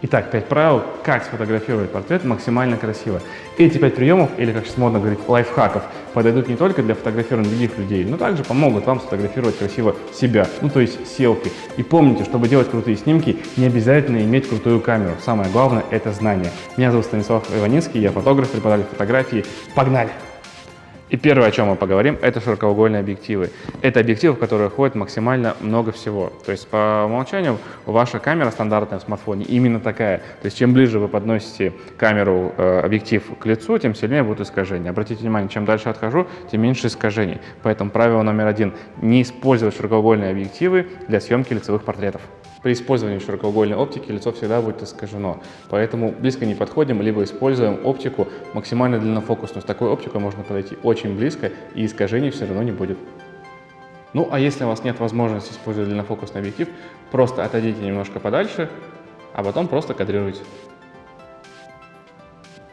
Итак, 5 правил, как сфотографировать портрет максимально красиво. Эти 5 приемов, или, как сейчас модно говорить, лайфхаков, подойдут не только для фотографирования других людей, но также помогут вам сфотографировать красиво себя, ну то есть селфи. И помните, чтобы делать крутые снимки, не обязательно иметь крутую камеру. Самое главное – это знание. Меня зовут Станислав Иванинский, я фотограф, преподаватель фотографии. Погнали! И первое, о чем мы поговорим, это широкоугольные объективы. Это объективы, в которые входит максимально много всего. То есть по умолчанию ваша камера стандартная в смартфоне именно такая. То есть чем ближе вы подносите камеру, объектив к лицу, тем сильнее будут искажения. Обратите внимание, чем дальше отхожу, тем меньше искажений. Поэтому правило номер 1 – не использовать широкоугольные объективы для съемки лицевых портретов. При использовании широкоугольной оптики лицо всегда будет искажено, поэтому близко не подходим, либо используем оптику максимально длиннофокусную. С такой оптикой можно подойти очень близко, и искажений все равно не будет. Ну, а если у вас нет возможности использовать длиннофокусный объектив, просто отойдите немножко подальше, а потом просто кадрируйте.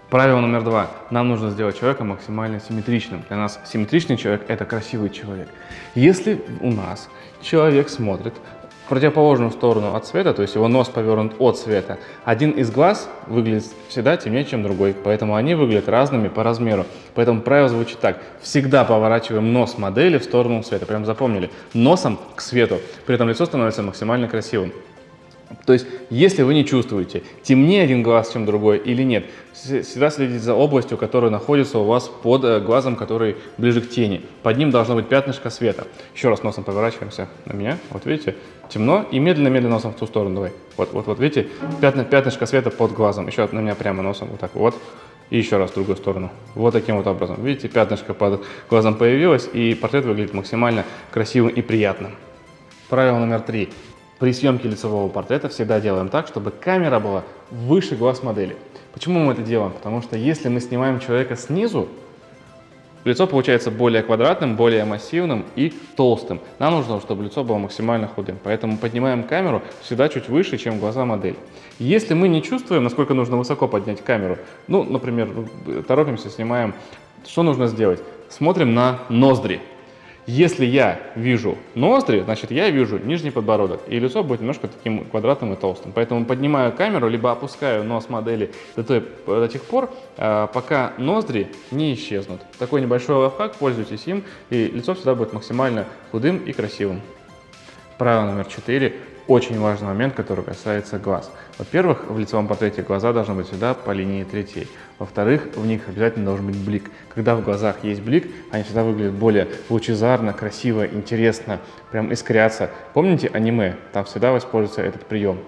Правило номер 2. Нам нужно сделать человека максимально симметричным. Для нас симметричный человек – это красивый человек. Если у нас человек смотрит в противоположную сторону от света, то есть его нос повернут от света, один из глаз выглядит всегда темнее, чем другой, поэтому они выглядят разными по размеру. Поэтому правило звучит так: всегда поворачиваем нос модели в сторону света. Прям запомнили, носом к свету, при этом лицо становится максимально красивым. То есть, если вы не чувствуете, темнее один глаз, чем другой или нет, всегда следите за областью, которая находится у вас под глазом, который ближе к тени. Под ним должно быть пятнышко света. Еще раз носом поворачиваемся на меня. Вот видите, темно, и медленно-медленно носом в ту сторону. Давай. Вот видите, пятнышко света под глазом. Еще на меня прямо носом. Вот так вот. И еще раз в другую сторону. Вот таким вот образом. Видите, пятнышко под глазом появилось, и портрет выглядит максимально красивым и приятным. Правило номер 3. При съемке лицевого портрета всегда делаем так, чтобы камера была выше глаз модели. Почему мы это делаем? Потому что если мы снимаем человека снизу, лицо получается более квадратным, более массивным и толстым. Нам нужно, чтобы лицо было максимально худым. Поэтому поднимаем камеру всегда чуть выше, чем глаза модели. Если мы не чувствуем, насколько нужно высоко поднять камеру, ну, например, торопимся, снимаем, что нужно сделать? Смотрим на ноздри. Если я вижу ноздри, значит я вижу нижний подбородок, и лицо будет немножко таким квадратным и толстым. Поэтому поднимаю камеру, либо опускаю нос модели до тех пор, пока ноздри не исчезнут. Такой небольшой лайфхак, пользуйтесь им, и лицо всегда будет максимально худым и красивым. Правило номер 4. Очень важный момент, который касается глаз. Во-первых, в лицевом портрете глаза должны быть всегда по линии третей. Во-вторых, в них обязательно должен быть блик. Когда в глазах есть блик, они всегда выглядят более лучезарно, красиво, интересно, прям искрятся. Помните аниме? Там всегда используется этот прием.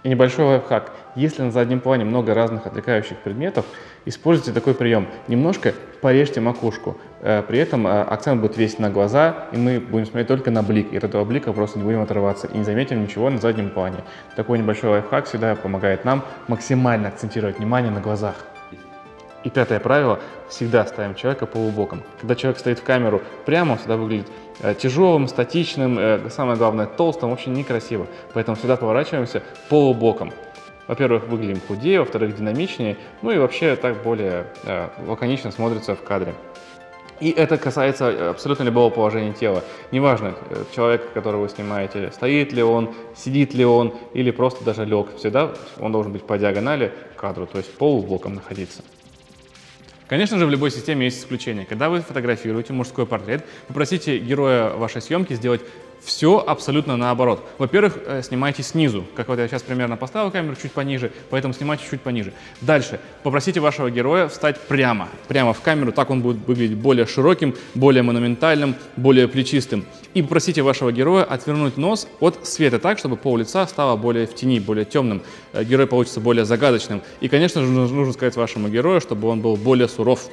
И небольшой лайфхак. Если на заднем плане много разных отвлекающих предметов, используйте такой прием. Немножко порежьте макушку. При этом акцент будет весь на глаза, и мы будем смотреть только на блик. И от этого блика просто не будем отрываться и не заметим ничего на заднем плане. Такой небольшой лайфхак всегда помогает нам максимально акцентировать внимание на глазах. И 5 правило. Всегда ставим человека полубоком. Когда человек стоит в камеру прямо, он всегда выглядит тяжелым, статичным, самое главное, толстым, очень некрасиво. Поэтому всегда поворачиваемся полубоком. Во-первых, выглядим худее, во-вторых, динамичнее, ну и вообще так более лаконично смотрится в кадре. И это касается абсолютно любого положения тела. Неважно, человек, которого вы снимаете, стоит ли он, сидит ли он или просто даже лег. Всегда он должен быть по диагонали к кадру, то есть полубоком находиться. Конечно же, в любой системе есть исключение. Когда вы фотографируете мужской портрет, попросите героя вашей съемки сделать все абсолютно наоборот. Во-первых, снимайте снизу. Как вот я сейчас примерно поставил камеру чуть пониже, поэтому снимайте чуть пониже. Дальше. Попросите вашего героя встать прямо в камеру. Так он будет выглядеть более широким, более монументальным, более плечистым. И попросите вашего героя отвернуть нос от света так, чтобы пол лица стало более в тени, более темным. Герой получится более загадочным. И, конечно же, нужно сказать вашему герою, чтобы он был более суров.